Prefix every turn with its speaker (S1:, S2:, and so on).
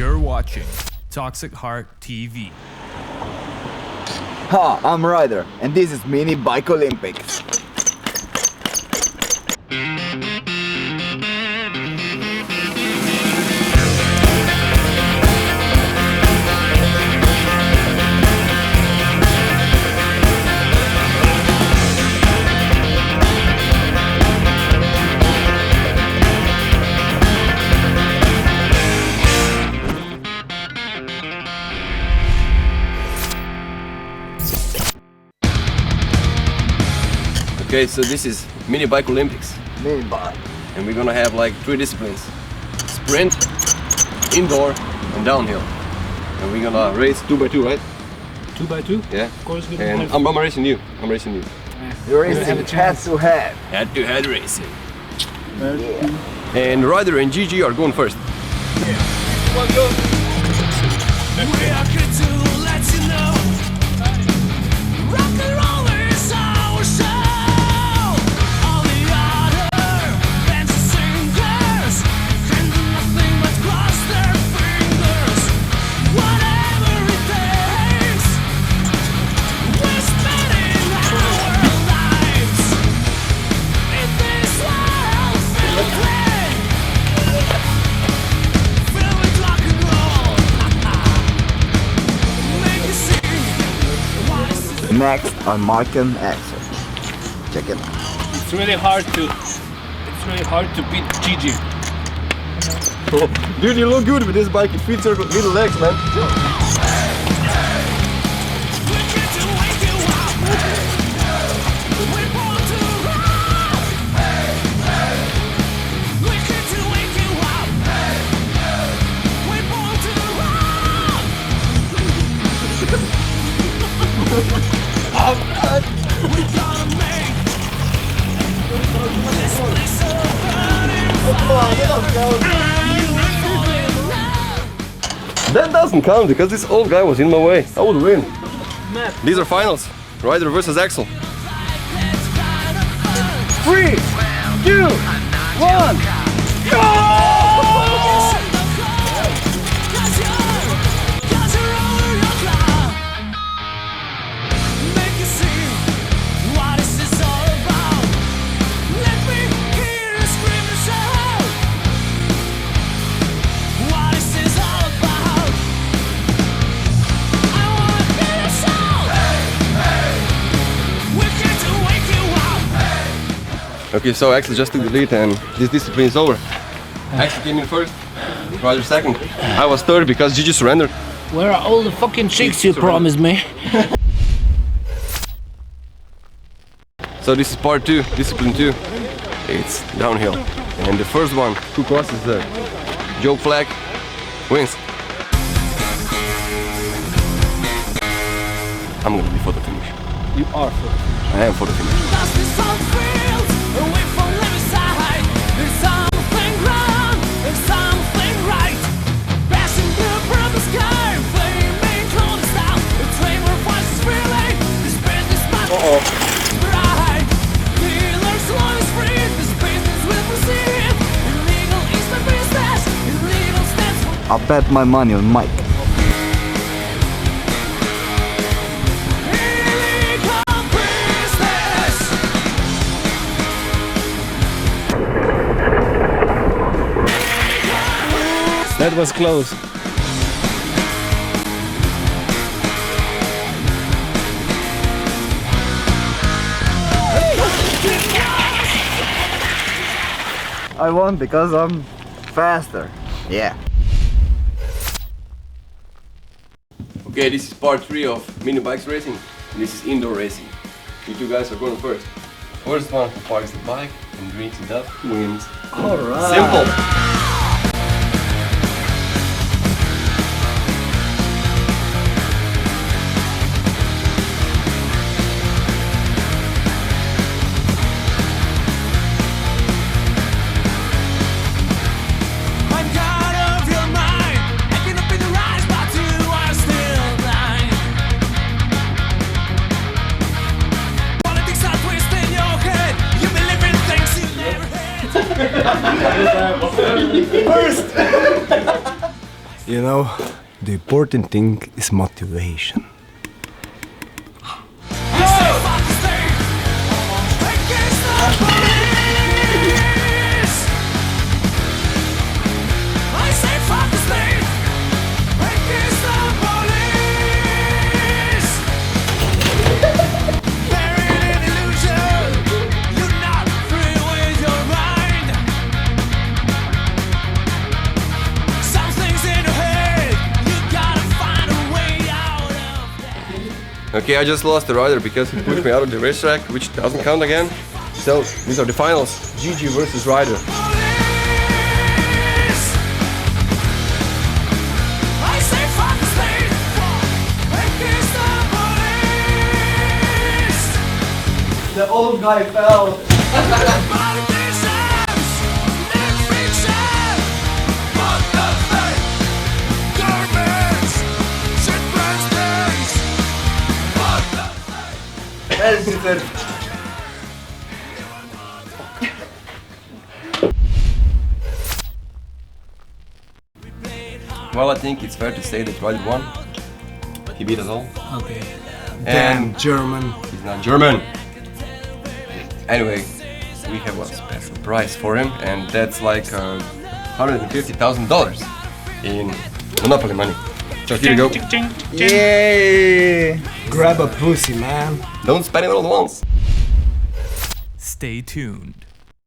S1: You're watching Toxic Heart TV.
S2: Ha, I'm Ryder, and this is Minibike Olympics.
S3: Okay, so this is Minibike Olympics.
S2: Minibike.
S3: And we're gonna have like 3 disciplines. Sprint, indoor, and downhill. And we're gonna race 2x2, right?
S4: 2x2?
S3: Yeah.
S4: Of course.
S3: And I'm racing you. I'm racing you.
S2: You're racing head to head.
S3: Head-to-head racing. Yeah. And Ryder and Gigi are going first.
S1: We are here to let you know, rock and roll is our show. All the other bands and singers can do nothing but cross their fingers. Whatever it takes, we're spending our lives in this world filled with play, filled with rock and roll. Make you see what is
S2: Next are Mark and Axel. Check it out.
S4: It's really hard to beat Gigi.
S3: Dude, you look good with this bike. It fits your little legs, man. That doesn't count because this old guy was in my way. I would win. These are finals. Ryder versus Axel. 3, 2, 1, go! Okay, so Axel just took the lead and this discipline is over. Axel came in first, Ryder second. I was third because Gigi surrendered.
S4: Where are all the fucking chicks you promised me?
S3: So this is part 2, discipline 2. It's downhill. And the first one who crosses the Joe flag wins. I'm gonna be photo finish.
S4: You are for
S3: I am photo finish.
S2: I'll bet my money on Mike.
S4: That was close.
S2: I won because I'm faster. Yeah.
S3: Okay, this is part 3 of Minibikes racing. And this is indoor racing. You 2 guys are going first. First one who parks the bike and drinks it up wins.
S2: Alright.
S3: Simple.
S5: You know, the important thing is motivation.
S3: Okay, I just lost the rider because he pushed me out of the racetrack, which doesn't count again. So these are the finals: GG versus rider.
S2: The old guy fell.
S3: Well, I think it's fair to say that Ryder won. He beat us all.
S5: Okay.
S3: And
S5: Damn German.
S3: he's not German. Anyway, we have a special prize for him, and that's like $150,000 in Monopoly money. So here you go.
S2: Yay!
S5: Grab a pussy, man.
S3: Don't spend it all at once.
S1: Stay tuned.